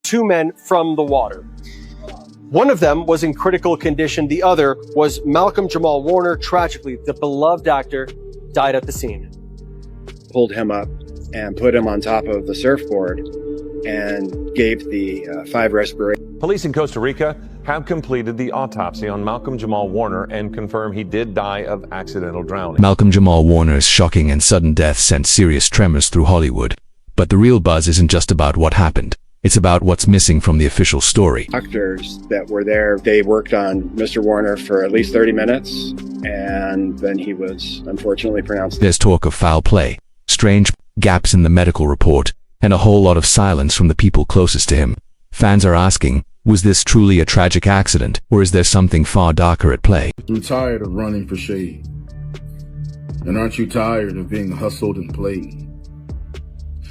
two men from the water. One of them was in critical condition. The other was Malcolm-Jamal Warner. Tragically, the beloved actor died at the scene. Pulled him up and put him on top of the surfboard and gave the 5 respirations. Police in Costa Rica have completed the autopsy on Malcolm-Jamal Warner and confirm he did die of accidental drowning. Malcolm-Jamal Warner's shocking and sudden death sent serious tremors through Hollywood. But the real buzz isn't just about what happened. It's about what's missing from the official story. Doctors that were there, they worked on Mr. Warner for at least 30 minutes, and then he was unfortunately pronounced. There's talk of foul play, strange gaps in the medical report, and a whole lot of silence from the people closest to him. Fans are asking, was this truly a tragic accident, or is there something far darker at play? I'm tired of running for shade. And aren't you tired of being hustled and played?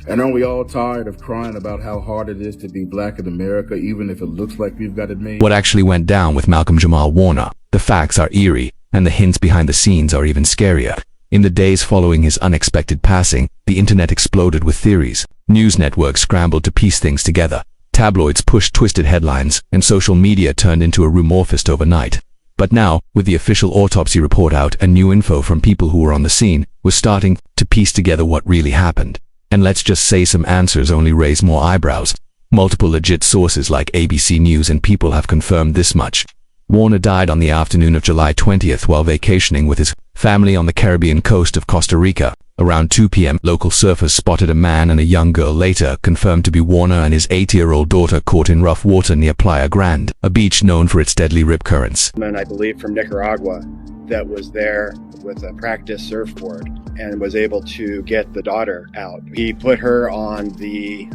And aren't we all tired of crying about how hard it is to be black in America, even if it looks like we've got it made? What actually went down with Malcolm-Jamal Warner? The facts are eerie, and the hints behind the scenes are even scarier. In the days following his unexpected passing, the internet exploded with theories. News networks scrambled to piece things together. Tabloids pushed twisted headlines, and social media turned into a rumor fest overnight. But now, with the official autopsy report out and new info from people who were on the scene, we're starting to piece together what really happened. And let's just say some answers only raise more eyebrows. Multiple legit sources like ABC News and People have confirmed this much. Warner died on the afternoon of July 20th while vacationing with his family on the Caribbean coast of Costa Rica. Around 2 p.m., local surfers spotted a man and a young girl, later confirmed to be Warner and his 80-year-old daughter, caught in rough water near Playa Grande, a beach known for its deadly rip currents. And I believe from Nicaragua that was there with a practice surfboard and was able to get the daughter out. He put her on the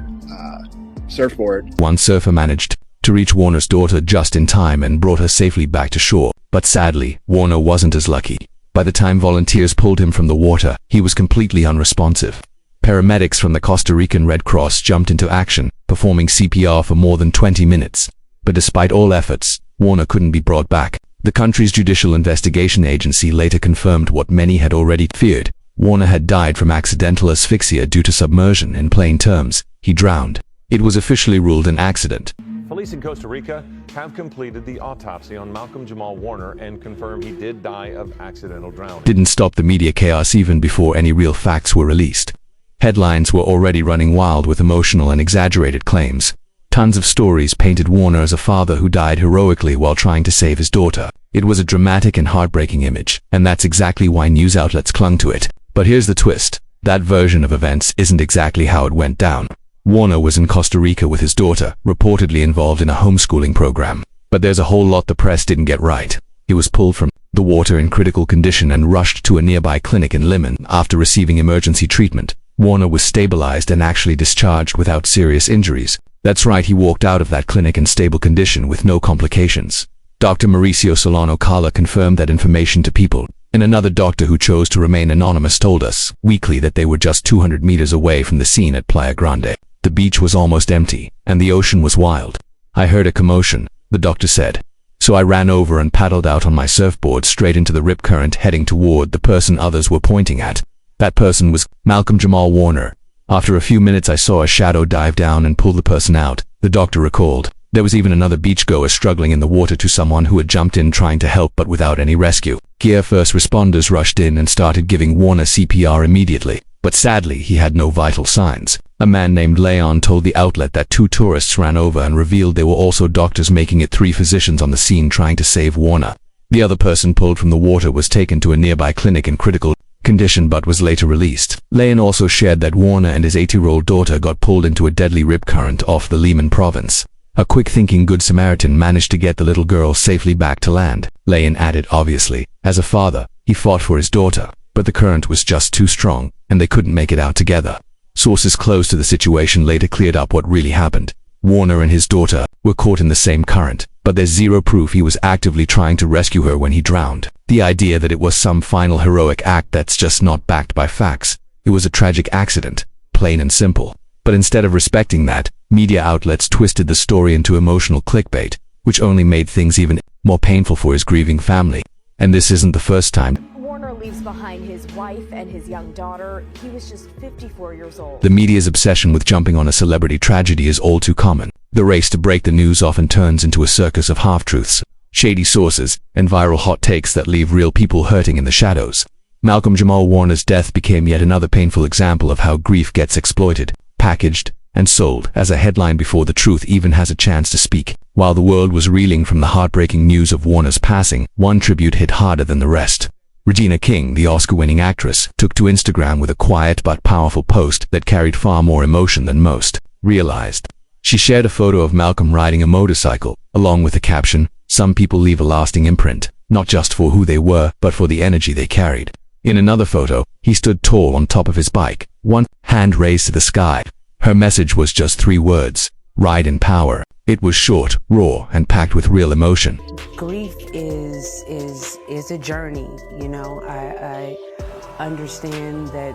surfboard. One surfer managed to reach Warner's daughter just in time and brought her safely back to shore. But sadly, Warner wasn't as lucky. By the time volunteers pulled him from the water, he was completely unresponsive. Paramedics from the Costa Rican Red Cross jumped into action, performing CPR for more than 20 minutes. But despite all efforts, Warner couldn't be brought back. The country's Judicial Investigation Agency later confirmed what many had already feared. Warner had died from accidental asphyxia due to submersion. In plain terms, he drowned. It was officially ruled an accident. Police in Costa Rica have completed the autopsy on Malcolm-Jamal Warner and confirm he did die of accidental drowning. Didn't stop the media chaos even before any real facts were released. Headlines were already running wild with emotional and exaggerated claims. Tons of stories painted Warner as a father who died heroically while trying to save his daughter. It was a dramatic and heartbreaking image, and that's exactly why news outlets clung to it. But here's the twist. That version of events isn't exactly how it went down. Warner was in Costa Rica with his daughter, reportedly involved in a homeschooling program. But there's a whole lot the press didn't get right. He was pulled from the water in critical condition and rushed to a nearby clinic in Limon after receiving emergency treatment. Warner was stabilized and actually discharged without serious injuries. That's right, he walked out of that clinic in stable condition with no complications. Dr. Mauricio Solano Cala confirmed that information to People, and another doctor who chose to remain anonymous told us weekly that they were just 200 meters away from the scene at Playa Grande. The beach was almost empty, and the ocean was wild. I heard a commotion, the doctor said. So I ran over and paddled out on my surfboard straight into the rip current, heading toward the person others were pointing at. That person was Malcolm-Jamal Warner. After a few minutes I saw a shadow dive down and pull the person out, the doctor recalled. There was even another beachgoer struggling in the water to someone who had jumped in trying to help but without any rescue. Gear first responders rushed in and started giving Warner CPR immediately. But sadly, he had no vital signs. A man named Leon told the outlet that 2 tourists ran over and revealed there were also doctors, making it 3 physicians on the scene trying to save Warner. The other person pulled from the water was taken to a nearby clinic in critical condition but was later released. Leon also shared that Warner and his 80-year-old daughter got pulled into a deadly rip current off the Limon province. A quick-thinking Good Samaritan managed to get the little girl safely back to land. Leon added, obviously, as a father, he fought for his daughter, but the current was just too strong, and they couldn't make it out together. Sources close to the situation later cleared up what really happened. Warner and his daughter were caught in the same current, but there's zero proof he was actively trying to rescue her when he drowned. The idea that it was some final heroic act that's just not backed by facts. It was a tragic accident, plain and simple. But instead of respecting that, media outlets twisted the story into emotional clickbait, which only made things even more painful for his grieving family. And this isn't the first time. Warner leaves behind his wife and his young daughter. He was just 54 years old. The media's obsession with jumping on a celebrity tragedy is all too common. The race to break the news often turns into a circus of half-truths, shady sources, and viral hot takes that leave real people hurting in the shadows. Malcolm-Jamal Warner's death became yet another painful example of how grief gets exploited, packaged, and sold as a headline before the truth even has a chance to speak. While the world was reeling from the heartbreaking news of Warner's passing, one tribute hit harder than the rest. Regina King, the Oscar-winning actress, took to Instagram with a quiet but powerful post that carried far more emotion than most realized. She shared a photo of Malcolm riding a motorcycle, along with the caption, "Some people leave a lasting imprint, not just for who they were, but for the energy they carried." In another photo, he stood tall on top of his bike, one hand raised to the sky. Her message was just 3 words: ride in power. It was short, raw, and packed with real emotion. Grief is a journey, you know. I understand that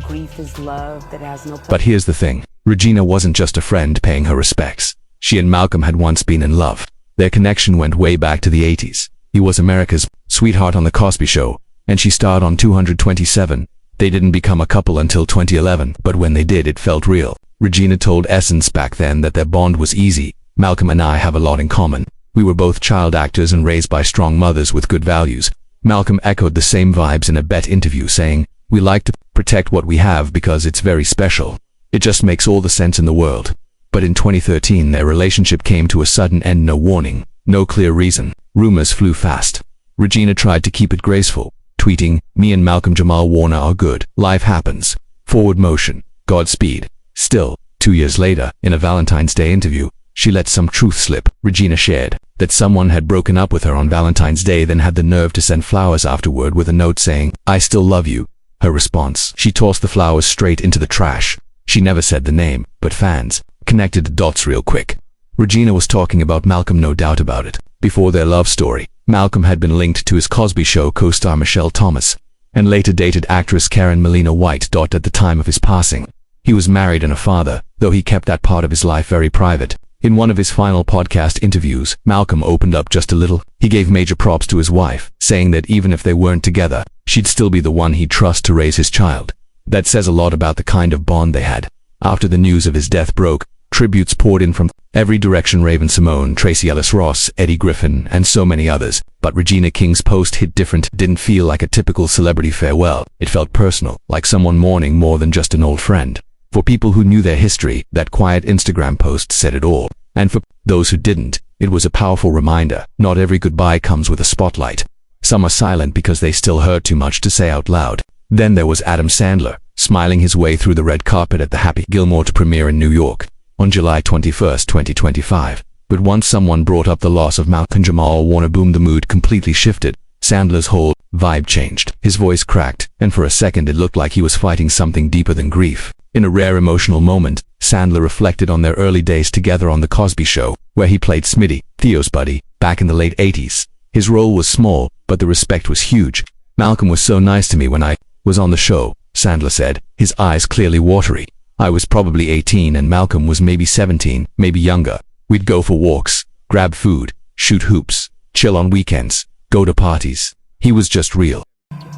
grief is love that has no place. But here's the thing. Regina wasn't just a friend paying her respects. She and Malcolm had once been in love. Their connection went way back to the 80s. He was America's sweetheart on The Cosby Show, and she starred on 227. They didn't become a couple until 2011, but when they did, it felt real. Regina told Essence back then that their bond was easy. "Malcolm and I have a lot in common. We were both child actors and raised by strong mothers with good values." Malcolm echoed the same vibes in a BET interview, saying, "We like to protect what we have because it's very special. It just makes all the sense in the world." But in 2013, their relationship came to a sudden end, no warning, no clear reason. Rumors flew fast. Regina tried to keep it graceful, tweeting, "Me and Malcolm-Jamal Warner are good. Life happens. Forward motion. Godspeed." Still, 2 years later, in a Valentine's Day interview, she let some truth slip. Regina shared that someone had broken up with her on Valentine's Day, then had the nerve to send flowers afterward with a note saying, "I still love you." Her response: she tossed the flowers straight into the trash. She never said the name, but fans connected the dots real quick. Regina was talking about Malcolm, no doubt about it. Before their love story, Malcolm had been linked to his Cosby Show co-star Michelle Thomas, and later dated actress Karen Melina White. At the time of his passing, he was married and a father, though he kept that part of his life very private. In one of his final podcast interviews, Malcolm opened up just a little. He gave major props to his wife, saying that even if they weren't together, she'd still be the one he'd trust to raise his child. That says a lot about the kind of bond they had. After the news of his death broke, tributes poured in from every direction: Raven-Symoné, Tracy Ellis Ross, Eddie Griffin, and so many others. But Regina King's post hit different. It didn't feel like a typical celebrity farewell. It felt personal, like someone mourning more than just an old friend. For people who knew their history, that quiet Instagram post said it all. And for those who didn't, it was a powerful reminder. Not every goodbye comes with a spotlight. Some are silent because they still hurt too much to say out loud. Then there was Adam Sandler, smiling his way through the red carpet at the Happy Gilmore to premiere in New York on July 21, 2025. But once someone brought up the loss of Malcolm-Jamal Warner, boom, the mood completely shifted. Sandler's whole vibe changed. His voice cracked, and for a second it looked like he was fighting something deeper than grief. In a rare emotional moment, Sandler reflected on their early days together on The Cosby Show, where he played Smitty, Theo's buddy, back in the late 80s. His role was small, but the respect was huge. "Malcolm was so nice to me when I was on the show," Sandler said, his eyes clearly watery. "I was probably 18 and Malcolm was maybe 17, maybe younger. We'd go for walks, grab food, shoot hoops, chill on weekends, go to parties. He was just real."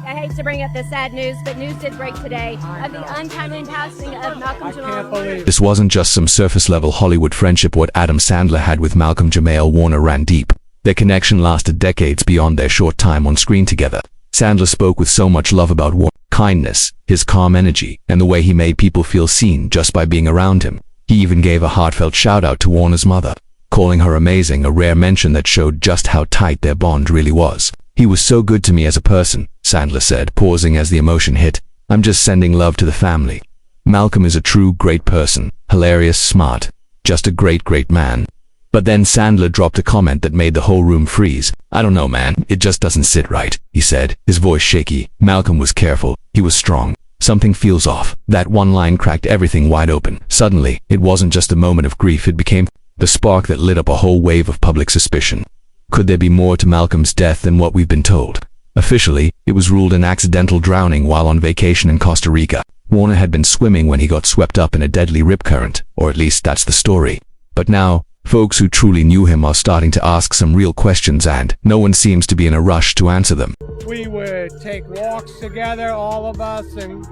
I hate to bring up the sad news, but news did break today of the untimely passing of Malcolm-Jamal Warner. This wasn't just some surface-level Hollywood friendship. What Adam Sandler had with Malcolm-Jamal Warner ran deep. Their connection lasted decades beyond their short time on screen together. Sandler spoke with so much love about Warner's kindness, his calm energy, and the way he made people feel seen just by being around him. He even gave a heartfelt shout-out to Warner's mother, calling her amazing, a rare mention that showed just how tight their bond really was. "He was so good to me as a person," Sandler said, pausing as the emotion hit. "I'm just sending love to the family. Malcolm is a true great person, hilarious, smart, just a great, great man." But then Sandler dropped a comment that made the whole room freeze. "I don't know, man, it just doesn't sit right," he said, his voice shaky. "Malcolm was careful, he was strong. Something feels off." That one line cracked everything wide open. Suddenly, it wasn't just a moment of grief, it became the spark that lit up a whole wave of public suspicion. Could there be more to Malcolm's death than what we've been told? Officially, it was ruled an accidental drowning while on vacation in Costa Rica. Warner had been swimming when he got swept up in a deadly rip current, or at least that's the story. But now, folks who truly knew him are starting to ask some real questions, and no one seems to be in a rush to answer them. We would take walks together, all of us, and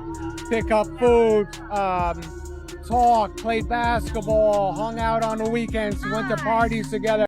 pick up food. talked, played basketball, hung out on the weekends, went to parties together.